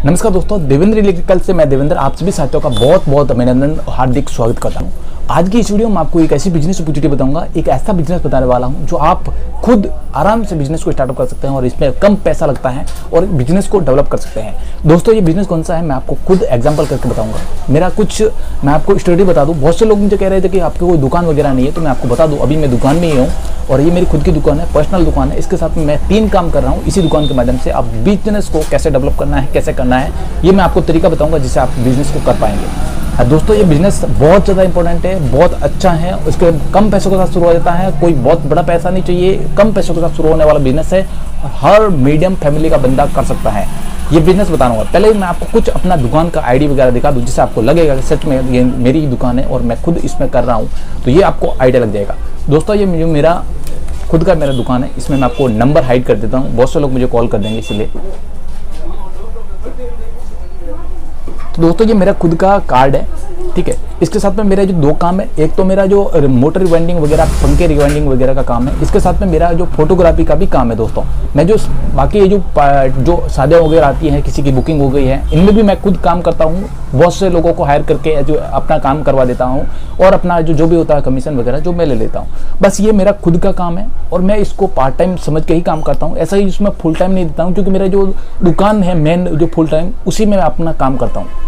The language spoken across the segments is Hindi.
नमस्कार दोस्तों, देवेंद्र इलेक्ट्रिकल से मैं देवेंद्र आप सभी साथियों का बहुत बहुत अभिनंदन और हार्दिक स्वागत करता हूं। आज की इस वीडियो में आपको एक ऐसी बिजनेस अपॉर्चुनिटी बताऊंगा, एक ऐसा बिजनेस बताने वाला हूं जो आप खुद आराम से बिजनेस को स्टार्टअप कर सकते हैं और इसमें कम पैसा लगता है और बिजनेस को डेवलप कर सकते हैं। दोस्तों ये बिजनेस कौन सा है मैं आपको खुद एग्जांपल करके बताऊंगा। मैं आपको स्टोरी बता दूं। बहुत से लोग मुझे कह रहे थे कि आपकी कोई दुकान वगैरह नहीं है, तो मैं आपको बता दूं अभी मैं दुकान में ही हूँ और ये मेरी खुद की दुकान है, पर्सनल दुकान है। इसके साथ में मैं 3 काम कर रहा हूँ। इसी दुकान के माध्यम से आप बिजनेस को कैसे डेवलप करना है, कैसे करना है, ये मैं आपको तरीका बताऊंगा जिससे आप बिजनेस को कर पाएंगे। दोस्तों ये बिजनेस बहुत ज़्यादा इंपॉर्टेंट है, बहुत अच्छा है। उसके कम पैसों के साथ शुरू हो जाता है, कोई बहुत बड़ा पैसा नहीं चाहिए, कम पैसों के साथ शुरू होने वाला बिजनेस है। हर मीडियम फैमिली का बंदा कर सकता है। ये बिजनेस बताऊंगा। पहले मैं आपको कुछ अपना दुकान का आईडी वगैरह दिखा दूं जिससे आपको लगेगा कि सच में ये मेरी दुकान है और मैं खुद इसमें कर रहा हूँ, तो ये आपको आइडिया लग जाएगा। दोस्तों ये मेरा खुद का मेरा दुकान है। इसमें मैं आपको नंबर हाइड कर देता हूँ, बहुत से लोग मुझे कॉल कर देंगे इसलिए। तो दोस्तों ये मेरा खुद का कार्ड है, ठीक है। इसके साथ में मेरे जो 2 काम है, एक तो मेरा जो मोटर रिवाइंडिंग वगैरह, पंखे रिवाइंडिंग वगैरह का काम है। इसके साथ में मेरा जो फोटोग्राफी का भी काम है। दोस्तों मैं जो बाकी ये जो शादियाँ वगैरह आती हैं, किसी की बुकिंग हो गई है, इनमें भी मैं खुद काम करता हूँ। बहुत से लोगों को हायर करके जो अपना काम करवा देता हूँ और अपना जो भी होता है कमीशन वगैरह जो मैं ले लेता हूँ। बस ये मेरा खुद का काम है और मैं इसको पार्ट टाइम समझ के ही काम करता हूँ। ऐसा ही इसमें फुल टाइम नहीं देता हूँ, क्योंकि मेरा जो दुकान है मेन जो फुल टाइम, उसी में मैं अपना काम करता हूँ।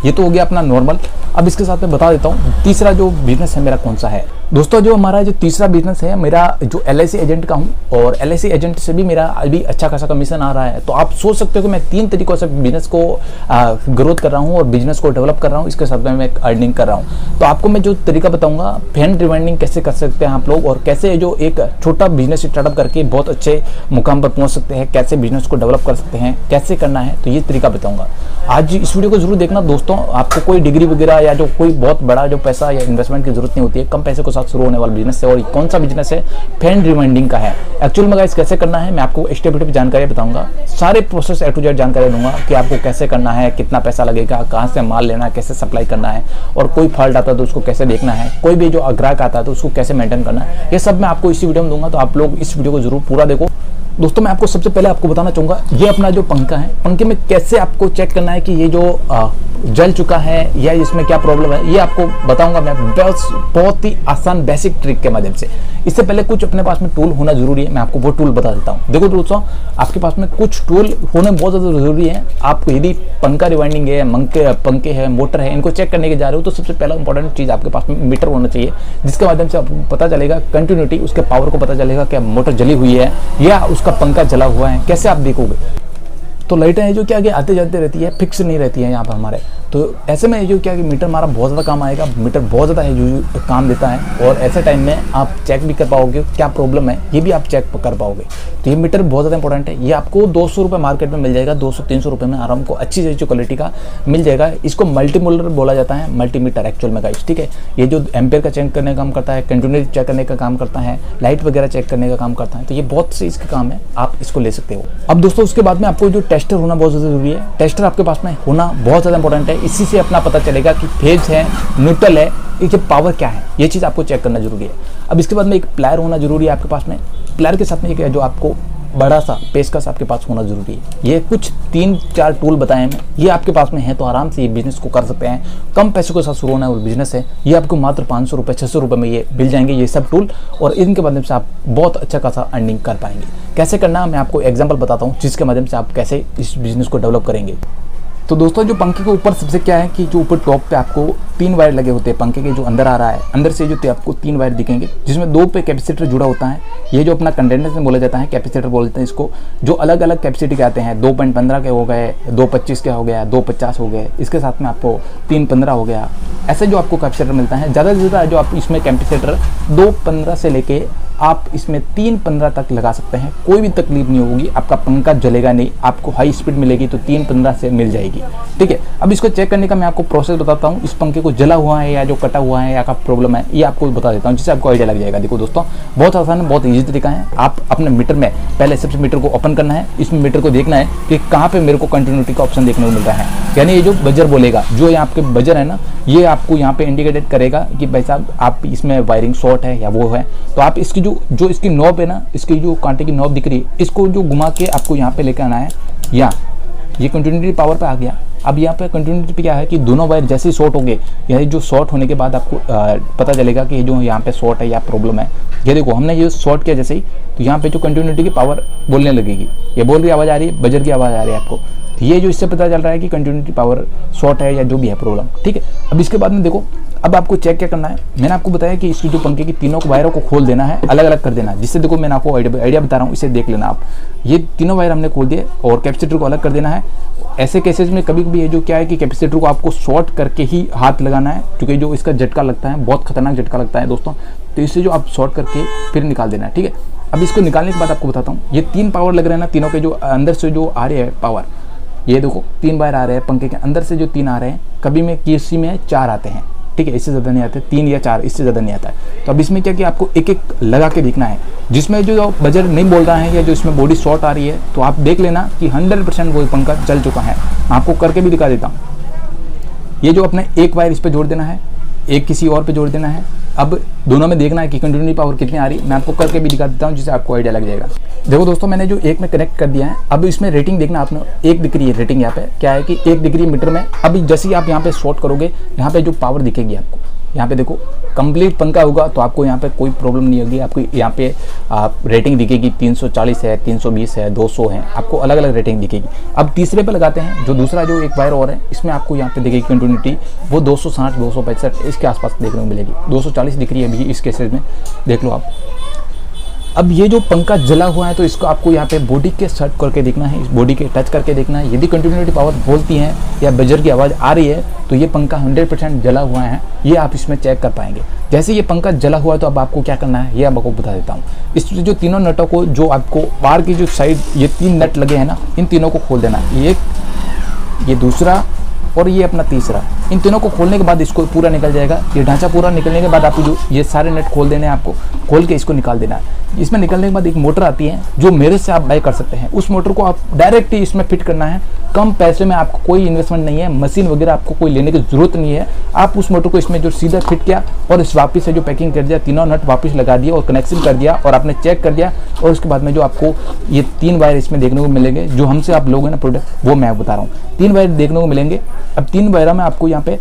ये तो हो गया अपना नॉर्मल। अब इसके साथ में बता देता हूँ तीसरा जो बिजनेस है मेरा कौन सा है। दोस्तों जो हमारा जो तीसरा बिजनेस है, मेरा जो LIC एजेंट का हूँ और LIC एजेंट से भी मेरा अभी अच्छा खासा कमीशन आ रहा है। तो आप सोच सकते हो कि मैं 3 तरीकों से बिजनेस को ग्रोथ कर रहा हूँ और बिजनेस को डेवलप कर रहा हूँ। इसके साथ में मैं अर्निंग कर रहा हूँ। तो आपको मैं जो तरीका बताऊंगा, फैन रिवाइंडिंग कैसे कर सकते हैं आप लोग और कैसे जो एक छोटा बिजनेस स्टार्टअप करके बहुत अच्छे मुकाम पर पहुँच सकते हैं, कैसे बिजनेस को डेवलप कर सकते हैं, कैसे करना है, तो ये तरीका बताऊँगा। आज इस वीडियो को जरूर देखना दोस्तों। आपको कोई डिग्री वगैरह या जो कोई बहुत बड़ा जो पैसा या इन्वेस्टमेंट की जरूरत नहीं होती है, कम पैसे के साथ शुरू होने वाला बिजनेस है। और कौन सा बिजनेस है? फैन रिवाइंडिंग का है। एक्चुअल में गाइस कैसे करना है मैं आपको स्टेप बाय स्टेप जानकारी बताऊंगा। सारे प्रोसेस A to Z जानकारी दूंगा कि आपको कैसे करना है, कितना पैसा लगेगा, कहाँ से माल लेना है, कैसे सप्लाई करना है, और कोई फॉल्ट आता है तो उसको कैसे देखना है, कोई भी जो ग्राहक आता है तो उसको कैसे मेंटेन करना है, ये सब मैं आपको इसी वीडियो में दूंगा। तो आप लोग इस वीडियो को जरूर पूरा देखो। दोस्तों मैं आपको सबसे पहले आपको बताना चाहूँगा, ये अपना जो पंखा है, पंखे में कैसे आपको चेक करना है कि ये जो जल चुका है या इसमें क्या प्रॉब्लम है, ये आपको बताऊंगा मैं बहुत ही आसान बेसिक ट्रिक के माध्यम से। इससे पहले कुछ अपने पास में टूल होना जरूरी है, मैं आपको वो टूल बता देता हूँ। देखो दोस्तों, आपके पास में कुछ टूल होने बहुत ज़्यादा जरूरी है। आपको यदि पंखा रिवाइंडिंग है, पंखे है, मोटर है, इनको चेक करने के जा रहे हो तो सबसे पहला इंपॉर्टेंट चीज़ आपके पास में मीटर होना चाहिए, जिसके माध्यम से आपको पता चलेगा कंटिन्यूटी, उसके पावर को पता चलेगा कि मोटर जली हुई है या उसका पंखा जला हुआ है। कैसे आप देखोगे? तो लाइटें हैं जो क्या कि आते जाते रहती है, फिक्स नहीं रहती है यहाँ पर हमारे। तो ऐसे में जो क्या कि मीटर हमारा बहुत ज़्यादा काम आएगा। मीटर बहुत ज़्यादा है जो काम देता है और ऐसे टाइम में आप चेक भी कर पाओगे क्या प्रॉब्लम है, ये भी आप चेक कर पाओगे। तो ये मीटर बहुत ज़्यादा इंपॉर्टेंट है। ये आपको 200 रुपये मार्केट में मिल जाएगा, 200-300 रुपये में आराम को अच्छी से अच्छी क्वालिटी का मिल जाएगा। इसको मल्टीमीटर बोला जाता है, मल्टीमीटर एक्चुअल में गाइस, ठीक है। ये जो एम्पेयर का चेक करने का काम करता है, कंटिन्यूटी चेक करने का काम करता है, लाइट वगैरह चेक करने का काम करता है। तो ये बहुत से इसके काम है, आप इसको ले सकते हो। अब दोस्तों उसके बाद में आपको जो टेस्टर होना बहुत ज़्यादा जरूरी है। टेस्टर आपके पास में होना बहुत ज़्यादा इंपॉर्टेंट है। इसी से अपना पता चलेगा कि फेज है, न्यूट्रल है, ये पावर क्या है, ये चीज़ आपको चेक करना जरूरी है। अब इसके बाद में एक प्लायर होना जरूरी है आपके पास में। प्लायर के साथ में एक जो आपको बड़ा सा पेचकस आपके पास होना जरूरी है। ये कुछ 3-4 टूल बताए हैं, ये आपके पास में है तो आराम से ये बिजनेस को कर सकते हैं। कम पैसों के साथ शुरू होना वाला बिजनेस है। ये आपको मात्र 500 रुपये 600 रुपये में ये मिल जाएंगे ये सब टूल, और इनके माध्यम से आप बहुत अच्छा खासा अर्निंग कर पाएंगे। कैसे करना मैं आपको एग्जाम्पल बताता हूँ, जिसके माध्यम से आप कैसे इस बिजनेस को डेवलप करेंगे। तो दोस्तों जो पंखे के ऊपर सबसे क्या है कि जो ऊपर टॉप पे आपको 3 वायर लगे होते हैं पंखे के, जो अंदर आ रहा है, अंदर से जो आपको 3 वायर दिखेंगे, जिसमें 2 पे कैपेसिटर जुड़ा होता है। ये जो अपना कंडेंसर में बोला जाता है, कैपेसिटर बोलते हैं इसको, जो अलग अलग कैपेसिटी के आते हैं। 2.15 के हो गए, 2.25 के हो गया, 2.50 हो गए, इसके साथ में आपको 3.15 हो गया। ऐसे जो आपको कैपेसिटर मिलता है, ज़्यादा से ज़्यादा जो आप इसमें कैपेसिटर 2.15 से लेके आप इसमें 3.15 तक लगा सकते हैं। कोई भी तकलीफ नहीं होगी, आपका पंखा जलेगा नहीं, आपको हाई स्पीड मिलेगी तो 3.15 से मिल जाएगी, ठीक है। अब इसको चेक करने का मैं आपको प्रोसेस बताता हूँ। इस पंखे को जला हुआ है या जो कटा हुआ है या का प्रॉब्लम है, ये आपको बता देता हूँ, जिससे आपको आइडिया लग जाएगा। देखो दोस्तों, बहुत आसान है, बहुत ईजी तरीका है। आप अपने मीटर में पहले सबसे मीटर को ओपन करना है। इसमें मीटर को देखना है कि कहाँ पे मेरे को कंटिन्यूटी का ऑप्शन देखने को मिल रहा है, यानी ये जो बजर बोलेगा, जो यहाँ आपके बजर है ना, ये आपको यहाँ पे इंडिकेटेड करेगा कि भाई साहब आप इसमें वायरिंग शॉर्ट है या वो है। तो आप इसकी जो इसकी नॉब है ना, इसकी जो कांटे की नॉब दिख रही है, इसको जो घुमा के आपको यहाँ पे लेकर आना है, यहाँ ये कंटिन्यूटी पावर पे आ गया। अब यहाँ पे कंटिन्यूटी पे क्या है कि दोनों वायर जैसे ही शॉर्ट होंगे, यानी जो शॉर्ट होने के बाद आपको पता चलेगा कि जो यहाँ पे शॉर्ट है या प्रॉब्लम है। ये देखो हमने ये शॉर्ट किया जैसे ही, तो यहाँ पे जो कंटिन्यूटी की पावर बोलने लगेगी, ये बोल की आवाज़ आ रही है, बजर की आवाज़ आ रही है आपको। तो ये जो इससे पता चल रहा है कि कंटिन्यूटी पावर शॉर्ट है या जो भी है प्रॉब्लम, ठीक है। अब इसके बाद में देखो, अब आपको चेक क्या करना है, मैंने आपको बताया कि इसकी जो पंखे की तीनों वायरों को खोल देना है, अलग अलग कर देना है। जिससे देखो मैंने आपको आइडिया बता रहा हूँ, इसे देख लेना आप। ये तीनों वायर हमने खोल दिए और कैपेसिटर को अलग कर देना है। ऐसे केसेस में कभी कभी ये जो क्या है कि कैपेसिटर को आपको शॉर्ट करके ही हाथ लगाना है, क्योंकि जो इसका झटका लगता है बहुत खतरनाक झटका लगता है दोस्तों। तो इससे जो आप शॉर्ट करके फिर निकाल देना है, ठीक है। अब इसको निकालने के बाद आपको बताता हूँ, ये 3 पावर लग रहे हैं ना, तीनों के जो अंदर से जो आ रहे हैं पावर, ये देखो 3 वायर आ रहे हैं पंखे के अंदर से जो 3 आ रहे हैं। कभी में किसी में 4 आते हैं, ठीक है, इससे ज़्यादा नहीं आते, 3 या 4, इससे ज़्यादा नहीं आता है। तो अब इसमें क्या कि आपको एक एक लगा के देखना है। जिसमें जो बजर नहीं बोल रहा है या जो इसमें बॉडी शॉर्ट आ रही है, तो आप देख लेना कि 100% वो पंखा चल चुका है। आपको करके भी दिखा देता हूँ। ये जो अपने एक वायर इस पर जोड़ देना है, एक किसी और पे जोड़ देना है। अब दोनों में देखना है कि कंटिन्यूटी पावर कितनी आ रही है। मैं आपको करके भी दिखा देता हूँ, जिससे आपको आइडिया लग जाएगा। देखो दोस्तों, मैंने जो एक में कनेक्ट कर दिया है, अब इसमें रेटिंग देखना आपने, 1 दिख रही है रेटिंग। यहाँ पे क्या है कि 1 डिग्री मीटर में। अभी जैसे ही आप यहाँ पे शॉर्ट करोगे, यहाँ पे जो पावर दिखेगी आपको, यहाँ पे देखो कंप्लीट पंखा होगा तो आपको यहाँ पे कोई प्रॉब्लम नहीं होगी। आपको यहाँ पे रेटिंग दिखेगी 340 है, 320 है, 200 है, आपको अलग अलग रेटिंग दिखेगी। अब तीसरे पे लगाते हैं, जो दूसरा जो एक वायर और है, इसमें आपको यहाँ पे दिखेगी कंटिन्यूटी, वो 260, 265 इसके आसपास देखने को मिलेगी। 240 दिख रही है अभी इस केसेस में, देख लो आप। अब ये जो पंखा जला हुआ है, तो इसको आपको यहाँ पे बॉडी के सर्ट करके देखना है, इस बॉडी के टच करके देखना है। यदि कंटिन्यूटी पावर बोलती है या बजर की आवाज़ आ रही है, तो ये पंखा 100% जला हुआ है, ये आप इसमें चेक कर पाएंगे। जैसे ये पंखा जला हुआ है, तो अब आपको क्या करना है ये आपको बता देता हूँ। इस जो तीनों नटों को, जो आपको बाहर की जो साइड ये 3 नट लगे हैं ना, इन तीनों को खोल देना है। ये दूसरा और ये अपना तीसरा, इन तीनों को खोलने के बाद इसको पूरा निकल जाएगा। ये ढांचा पूरा निकलने के बाद आपको जो ये सारे नट खोल देने हैं, आपको खोल के इसको निकाल देना है। इसमें निकलने के बाद एक मोटर आती है, जो मेरे से आप बाय कर सकते हैं। उस मोटर को आप डायरेक्ट ही इसमें फिट करना है। कम पैसे में, आपको कोई इन्वेस्टमेंट नहीं है, मशीन वगैरह आपको कोई लेने की जरूरत नहीं है। आप उस मोटर को इसमें जो सीधा फिट किया और इस वापस से जो पैकिंग कर दिया, तीनों नट वापस लगा दिया और कनेक्शन कर दिया और आपने चेक कर दिया। और उसके बाद में जो आपको ये 3 वायर इसमें देखने को मिलेंगे, जो हमसे आप लोगों ने प्रोडक्ट, वो मैं बता रहा हूँ। 3 वायर देखने को मिलेंगे। अब 3 वायर में आपको यहाँ पे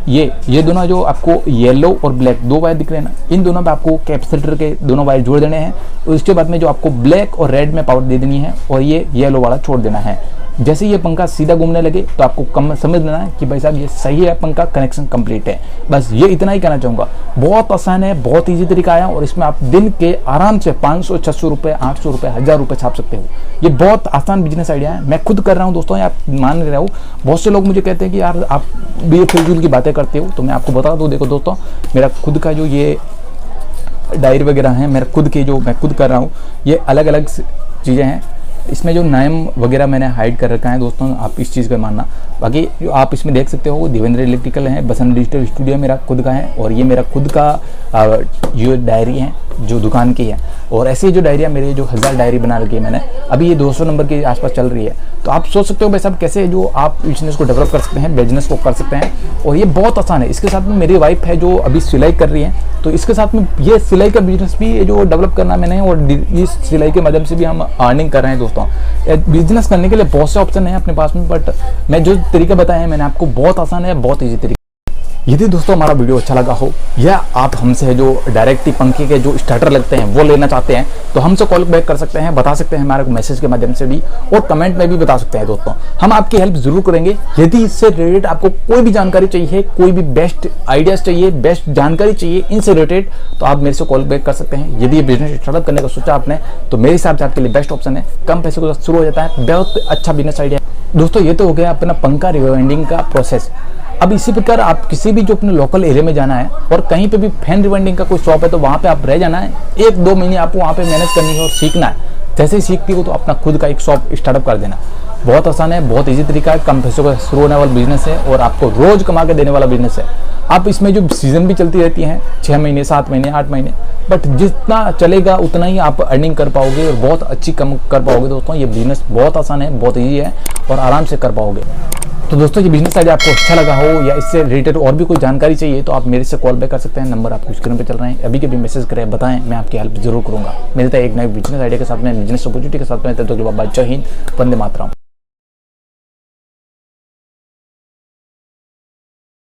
ये दोनों जो आपको येलो और ब्लैक 2 वायर दिख रहे हैं ना, इन दोनों पे आपको कैपेसिटर के दोनों वायर जोड़ देने हैं। और उसके बाद में जो आपको ब्लैक और रेड में पावर दे देनी है और ये येलो वाला छोड़ देना है। जैसे ये पंखा सीधा घूमने लगे, तो आपको कम समझ लेना है कि भाई साहब ये सही है, पंखा कनेक्शन कंप्लीट है। बस ये इतना ही कहना चाहूँगा। बहुत आसान है, बहुत ईजी तरीका है और इसमें आप दिन के आराम से 500, 600 रुपये, 800 रुपये, 1000 रुपये छाप सकते हो। ये बहुत आसान बिजनेस आइडिया है। मैं खुद कर रहा हूँ दोस्तों, आप मान रहे हो। बहुत से लोग मुझे कहते हैं कि यार आप भी फिजूल की बातें करते हो, तो मैं आपको बता दूँ। देखो दोस्तों, मेरा खुद का जो ये डायरी वगैरह है, मेरा खुद के जो मैं खुद कर रहा हूँ, ये अलग अलग चीज़ें हैं। इसमें जो नाम वगैरह मैंने हाइड कर रखा है दोस्तों, आप इस चीज़ का मानना। बाकी जो आप इसमें देख सकते हो, देवेंद्र इलेक्ट्रिकल है, बसंत डिजिटल स्टूडियो मेरा खुद का है और ये मेरा खुद का ये डायरी है जो दुकान की है। और ऐसी जो डायरियाँ मेरे जो 1000 डायरी बना रखी है मैंने, अभी ये 200 नंबर के आसपास चल रही है। तो आप सोच सकते हो भाई साहब कैसे जो आप बिजनेस को डेवलप कर सकते हैं, बिजनेस को कर सकते हैं। और ये बहुत आसान है। इसके साथ में मेरी वाइफ है जो अभी सिलाई कर रही है, तो इसके साथ में ये सिलाई का बिजनेस भी जो डेवलप करना मैंने, और इस सिलाई के माध्यम से भी हम अर्निंग कर रहे हैं दोस्तों। बिजनेस करने के लिए बहुत से ऑप्शन है अपने पास में, बट मैं जो तरीका बताया है मैंने आपको, बहुत आसान है, बहुत ईजी तरीका। यदि दोस्तों हमारा वीडियो अच्छा लगा हो, या आप हमसे जो डायरेक्टली पंखे के जो स्टार्टर लगते हैं वो लेना चाहते हैं, तो हमसे कॉल बैक कर सकते हैं, बता सकते हैं हमारे मैसेज के माध्यम से भी, और कमेंट में भी बता सकते हैं दोस्तों। हम आपकी हेल्प जरूर करेंगे। यदि इससे रिलेटेड आपको कोई भी जानकारी चाहिए, कोई भी बेस्ट आइडियाज चाहिए, बेस्ट जानकारी चाहिए इनसे रिलेटेड, तो आप मेरे से कॉल बैक कर सकते हैं। यदि ये बिजनेस स्टार्टअप करने का सोचा आपने, तो मेरे हिसाब से आपके लिए बेस्ट ऑप्शन है। कम पैसे के साथ शुरू हो जाता है, बहुत अच्छा बिजनेस आइडिया। दोस्तों ये तो हो गया अपना पंखा रिवाइंडिंग का प्रोसेस। अब इसी प्रकार आप किसी भी जो अपने लोकल एरिया में जाना है और कहीं पे भी फैन रिवाइंडिंग का कोई शॉप है, तो वहाँ पे आप रह जाना है। 1-2 महीने आपको वहाँ पे मेहनत करनी है और सीखना है। जैसे ही सीखती हो तो अपना खुद का एक शॉप स्टार्टअप कर देना। बहुत आसान है, बहुत ईजी तरीका है, कम पैसों का शुरू होने वाला बिजनेस है और आपको रोज कमा के देने वाला बिजनेस है। आप इसमें जो सीजन भी चलती रहती हैं, 6 महीने, 7 महीने, 8 महीने, बट जितना चलेगा उतना ही आप अर्निंग कर पाओगे और बहुत अच्छी कम कर पाओगे दोस्तों। ये बिजनेस बहुत आसान है, बहुत ईजी है और आराम से कर पाओगे। तो दोस्तों ये बिजनेस आइडिया आपको अच्छा लगा हो या इससे रिलेटेड और भी कोई जानकारी चाहिए, तो आप मेरे से कॉल बैक कर सकते हैं। नंबर आपको स्क्रीन पे चल रहे हैं, अभी के भी मैसेज करें, बताएं, मैं आपकी हेल्प जरूर करूंगा। मिलता है एक नए बिजनेस आइडिया के साथ में, बिजनेस अपॉर्चुनिटी के साथ में। तब तक के लिए बाय, जय हिंद, वंदे मातरम।